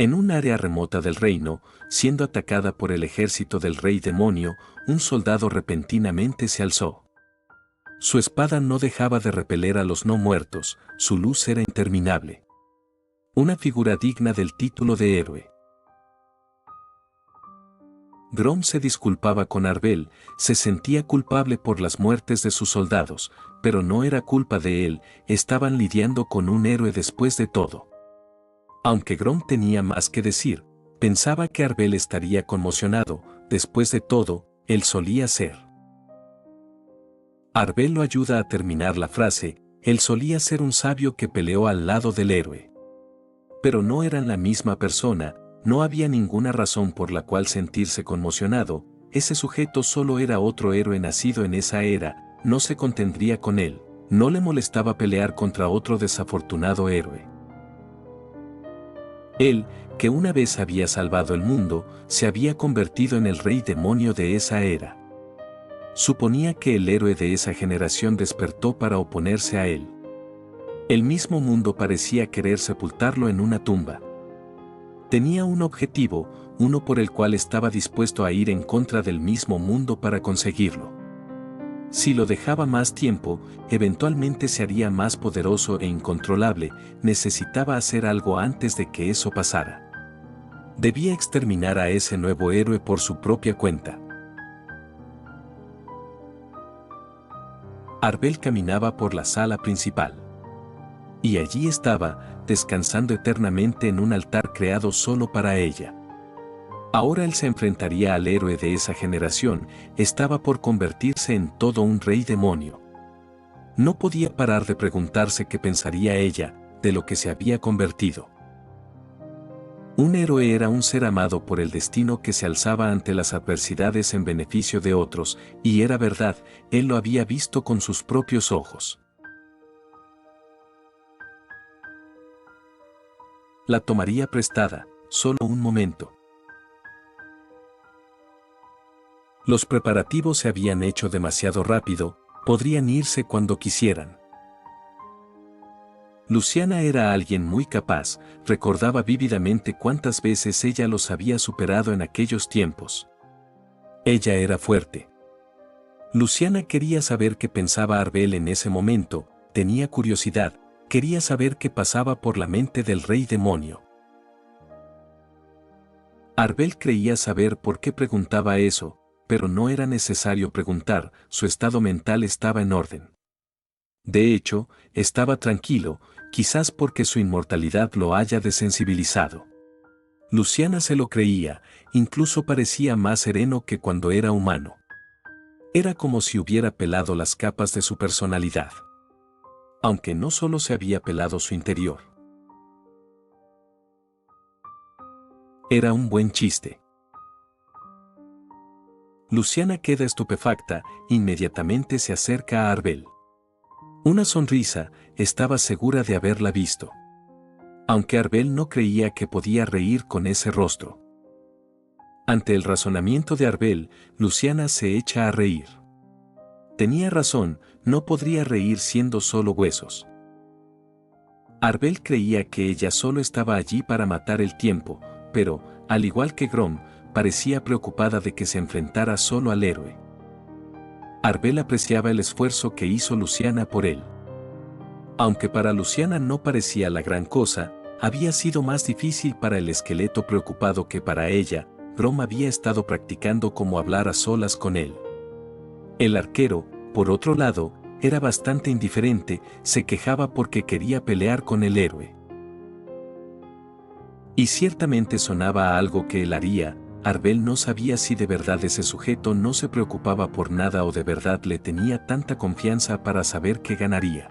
En un área remota del reino, siendo atacada por el ejército del rey demonio, un soldado repentinamente se alzó. Su espada no dejaba de repeler a los no muertos, su luz era interminable. Una figura digna del título de héroe. Grom se disculpaba con Arbel, se sentía culpable por las muertes de sus soldados, pero no era culpa de él, estaban lidiando con un héroe después de todo. Aunque Grom tenía más que decir, pensaba que Arbel estaría conmocionado, después de todo, él solía ser. Arbel lo ayuda a terminar la frase, él solía ser un sabio que peleó al lado del héroe. Pero no eran la misma persona, no había ninguna razón por la cual sentirse conmocionado, ese sujeto solo era otro héroe nacido en esa era, no se contendría con él, no le molestaba pelear contra otro desafortunado héroe. Él, que una vez había salvado el mundo, se había convertido en el rey demonio de esa era. Suponía que el héroe de esa generación despertó para oponerse a él. El mismo mundo parecía querer sepultarlo en una tumba. Tenía un objetivo, uno por el cual estaba dispuesto a ir en contra del mismo mundo para conseguirlo. Si lo dejaba más tiempo, eventualmente se haría más poderoso e incontrolable, necesitaba hacer algo antes de que eso pasara. Debía exterminar a ese nuevo héroe por su propia cuenta. Arbel caminaba por la sala principal. Y allí estaba, descansando eternamente en un altar creado solo para ella. Ahora él se enfrentaría al héroe de esa generación, estaba por convertirse en todo un rey demonio. No podía parar de preguntarse qué pensaría ella, de lo que se había convertido. Un héroe era un ser amado por el destino que se alzaba ante las adversidades en beneficio de otros, y era verdad, él lo había visto con sus propios ojos. La tomaría prestada, solo un momento. Los preparativos se habían hecho demasiado rápido, podrían irse cuando quisieran. Luciana era alguien muy capaz, recordaba vívidamente cuántas veces ella los había superado en aquellos tiempos. Ella era fuerte. Luciana quería saber qué pensaba Arbel en ese momento, tenía curiosidad, quería saber qué pasaba por la mente del rey demonio. Arbel creía saber por qué preguntaba eso, pero no era necesario preguntar, su estado mental estaba en orden. De hecho, estaba tranquilo, quizás porque su inmortalidad lo haya desensibilizado. Luciana se lo creía, incluso parecía más sereno que cuando era humano. Era como si hubiera pelado las capas de su personalidad. Aunque no solo se había pelado su interior. Era un buen chiste. Luciana queda estupefacta, inmediatamente se acerca a Arbel. Una sonrisa, estaba segura de haberla visto. Aunque Arbel no creía que podía reír con ese rostro. Ante el razonamiento de Arbel, Luciana se echa a reír. Tenía razón, no podría reír siendo solo huesos. Arbel creía que ella solo estaba allí para matar el tiempo, pero, al igual que Grom, parecía preocupada de que se enfrentara solo al héroe. Arbel apreciaba el esfuerzo que hizo Luciana por él. Aunque para Luciana no parecía la gran cosa, había sido más difícil para el esqueleto preocupado que para ella. Grom había estado practicando cómo hablar a solas con él. El arquero, por otro lado, era bastante indiferente, se quejaba porque quería pelear con el héroe. Y ciertamente sonaba a algo que él haría. Arbel no sabía si de verdad ese sujeto no se preocupaba por nada o de verdad le tenía tanta confianza para saber que ganaría.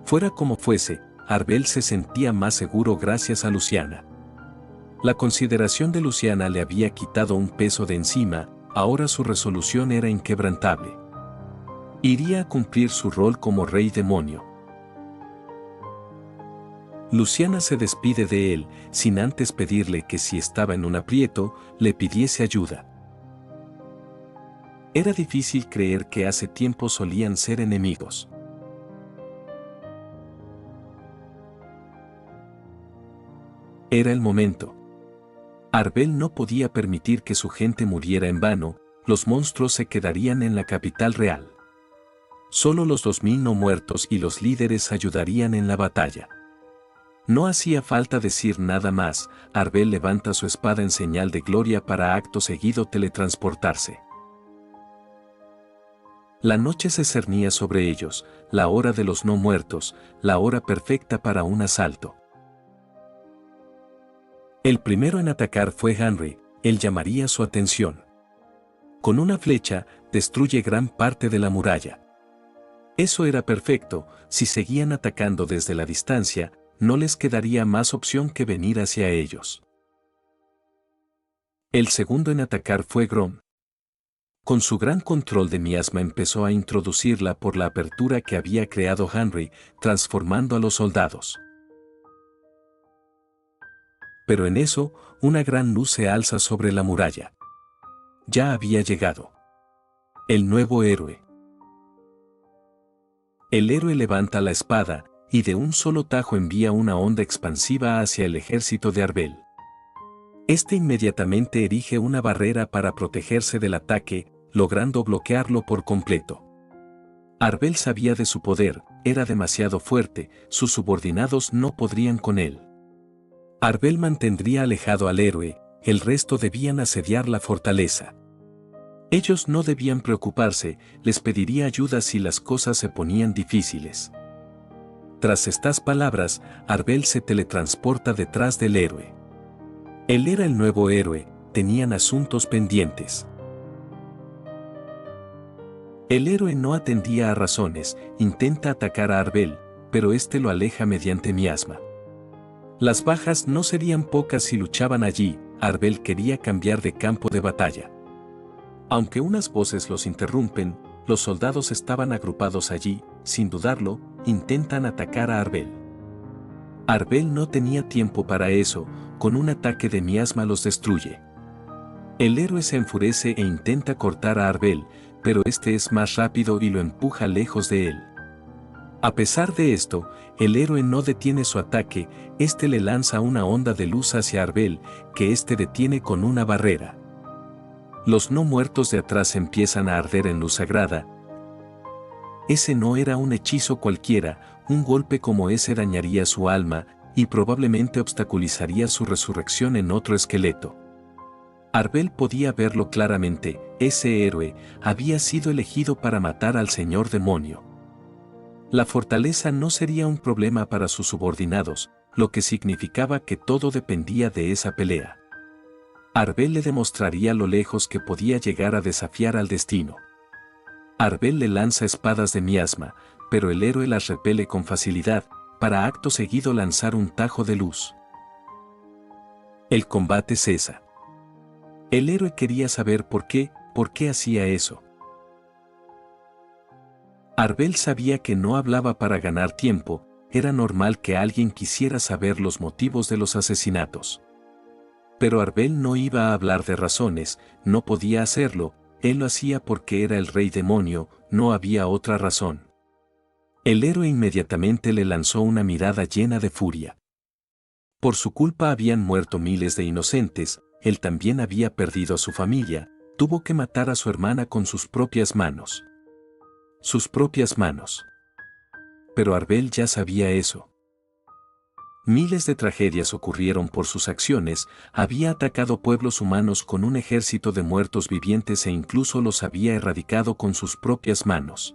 Fuera como fuese, Arbel se sentía más seguro gracias a Luciana. La consideración de Luciana le había quitado un peso de encima, ahora su resolución era inquebrantable. Iría a cumplir su rol como rey demonio. Luciana se despide de él, sin antes pedirle que si estaba en un aprieto, le pidiese ayuda. Era difícil creer que hace tiempo solían ser enemigos. Era el momento. Arbel no podía permitir que su gente muriera en vano, los monstruos se quedarían en la capital real. Solo los 2000 no muertos y los líderes ayudarían en la batalla. No hacía falta decir nada más, Arbel levanta su espada en señal de gloria para acto seguido teletransportarse. La noche se cernía sobre ellos, la hora de los no muertos, la hora perfecta para un asalto. El primero en atacar fue Henry, él llamaría su atención. Con una flecha, destruye gran parte de la muralla. Eso era perfecto, si seguían atacando desde la distancia, no les quedaría más opción que venir hacia ellos. El segundo en atacar fue Grom. Con su gran control de miasma empezó a introducirla por la apertura que había creado Henry, transformando a los soldados. Pero en eso, una gran luz se alza sobre la muralla. Ya había llegado. El nuevo héroe. El héroe levanta la espada, y de un solo tajo envía una onda expansiva hacia el ejército de Arbel. Este inmediatamente erige una barrera para protegerse del ataque, logrando bloquearlo por completo. Arbel sabía de su poder, era demasiado fuerte, sus subordinados no podrían con él. Arbel mantendría alejado al héroe, el resto debían asediar la fortaleza. Ellos no debían preocuparse, les pediría ayuda si las cosas se ponían difíciles. Tras estas palabras, Arbel se teletransporta detrás del héroe. Él era el nuevo héroe, tenían asuntos pendientes. El héroe no atendía a razones, intenta atacar a Arbel, pero este lo aleja mediante miasma. Las bajas no serían pocas si luchaban allí, Arbel quería cambiar de campo de batalla. Aunque unas voces los interrumpen, los soldados estaban agrupados allí, sin dudarlo, intentan atacar a Arbel. Arbel no tenía tiempo para eso, con un ataque de miasma los destruye. El héroe se enfurece e intenta cortar a Arbel, pero este es más rápido y lo empuja lejos de él. A pesar de esto, el héroe no detiene su ataque, este le lanza una onda de luz hacia Arbel, que este detiene con una barrera. Los no muertos de atrás empiezan a arder en luz sagrada. Ese no era un hechizo cualquiera, un golpe como ese dañaría su alma, y probablemente obstaculizaría su resurrección en otro esqueleto. Arbel podía verlo claramente, ese héroe había sido elegido para matar al señor demonio. La fortaleza no sería un problema para sus subordinados, lo que significaba que todo dependía de esa pelea. Arbel le demostraría lo lejos que podía llegar a desafiar al destino. Arbel le lanza espadas de miasma, pero el héroe las repele con facilidad, para acto seguido lanzar un tajo de luz. El combate cesa. El héroe quería saber por qué hacía eso. Arbel sabía que no hablaba para ganar tiempo, era normal que alguien quisiera saber los motivos de los asesinatos. Pero Arbel no iba a hablar de razones, no podía hacerlo, él lo hacía porque era el rey demonio, no había otra razón. El héroe inmediatamente le lanzó una mirada llena de furia. Por su culpa habían muerto miles de inocentes, él también había perdido a su familia, tuvo que matar a su hermana con sus propias manos. Sus propias manos. Pero Arbel ya sabía eso. Miles de tragedias ocurrieron por sus acciones, había atacado pueblos humanos con un ejército de muertos vivientes e incluso los había erradicado con sus propias manos.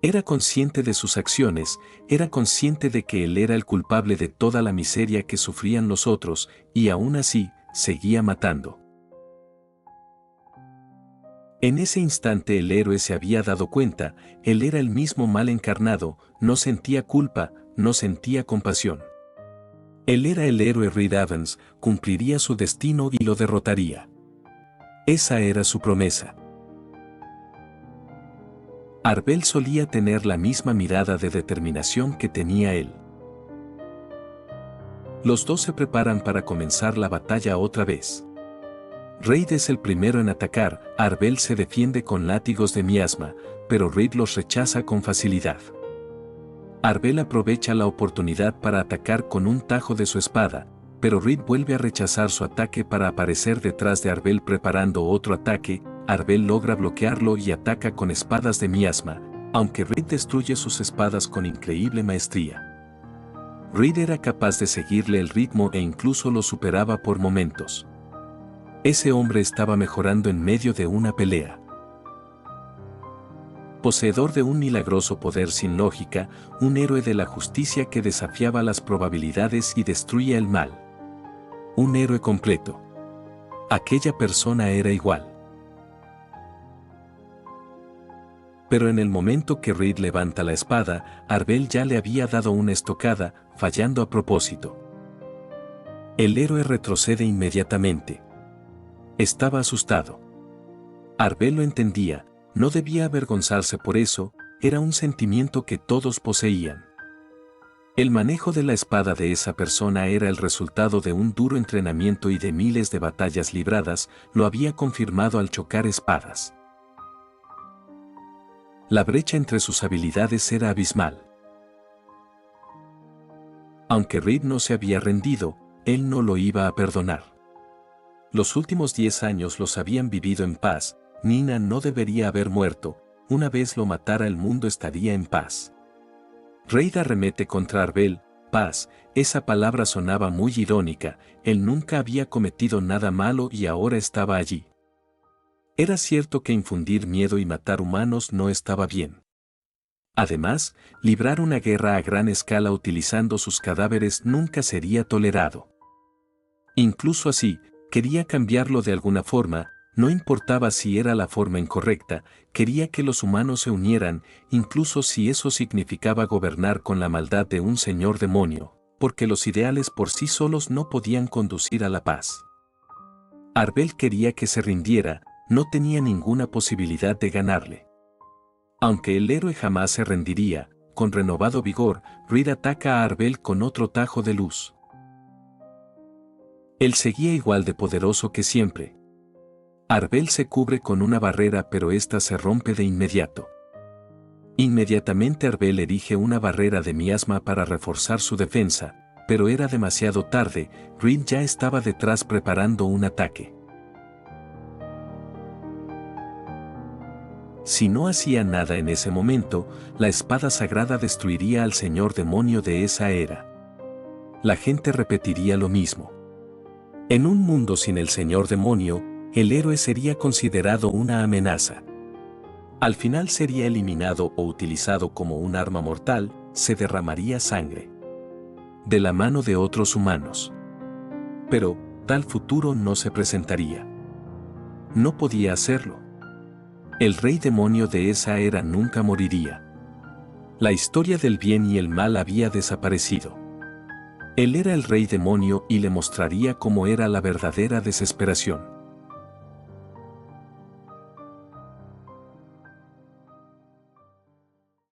Era consciente de sus acciones, era consciente de que él era el culpable de toda la miseria que sufrían los otros, y aún así, seguía matando. En ese instante el héroe se había dado cuenta, él era el mismo mal encarnado, no sentía culpa, no sentía compasión. Él era el héroe Reed Evans, cumpliría su destino y lo derrotaría. Esa era su promesa. Arbel solía tener la misma mirada de determinación que tenía él. Los dos se preparan para comenzar la batalla otra vez. Reed es el primero en atacar, Arbel se defiende con látigos de miasma, pero Reed los rechaza con facilidad. Arbel aprovecha la oportunidad para atacar con un tajo de su espada, pero Reed vuelve a rechazar su ataque para aparecer detrás de Arbel preparando otro ataque. Arbel logra bloquearlo y ataca con espadas de miasma, aunque Reed destruye sus espadas con increíble maestría. Reed era capaz de seguirle el ritmo e incluso lo superaba por momentos. Ese hombre estaba mejorando en medio de una pelea. Poseedor de un milagroso poder sin lógica, un héroe de la justicia que desafiaba las probabilidades y destruía el mal. Un héroe completo. Aquella persona era igual. Pero en el momento que Reed levanta la espada, Arbel ya le había dado una estocada, fallando a propósito. El héroe retrocede inmediatamente. Estaba asustado. Arbel lo entendía, no debía avergonzarse por eso, era un sentimiento que todos poseían. El manejo de la espada de esa persona era el resultado de un duro entrenamiento y de miles de batallas libradas, lo había confirmado al chocar espadas. La brecha entre sus habilidades era abismal. Aunque Reed no se había rendido, él no lo iba a perdonar. Los últimos 10 años los habían vivido en paz, Nina no debería haber muerto, una vez lo matara el mundo estaría en paz. Reed arremete contra Arbel, paz, esa palabra sonaba muy irónica, él nunca había cometido nada malo y ahora estaba allí. Era cierto que infundir miedo y matar humanos no estaba bien. Además, librar una guerra a gran escala utilizando sus cadáveres nunca sería tolerado. Incluso así, quería cambiarlo de alguna forma, no importaba si era la forma incorrecta, quería que los humanos se unieran, incluso si eso significaba gobernar con la maldad de un señor demonio, porque los ideales por sí solos no podían conducir a la paz. Arbel quería que se rindiera, no tenía ninguna posibilidad de ganarle. Aunque el héroe jamás se rendiría, con renovado vigor, Reed ataca a Arbel con otro tajo de luz. Él seguía igual de poderoso que siempre. Arbel se cubre con una barrera pero esta se rompe de inmediato. Inmediatamente Arbel erige una barrera de miasma para reforzar su defensa, pero era demasiado tarde, Reed ya estaba detrás preparando un ataque. Si no hacía nada en ese momento, la espada sagrada destruiría al señor demonio de esa era. La gente repetiría lo mismo. En un mundo sin el señor demonio, el héroe sería considerado una amenaza. Al final sería eliminado o utilizado como un arma mortal, se derramaría sangre. De la mano de otros humanos. Pero, tal futuro no se presentaría. No podía hacerlo. El rey demonio de esa era nunca moriría. La historia del bien y el mal había desaparecido. Él era el rey demonio y le mostraría cómo era la verdadera desesperación.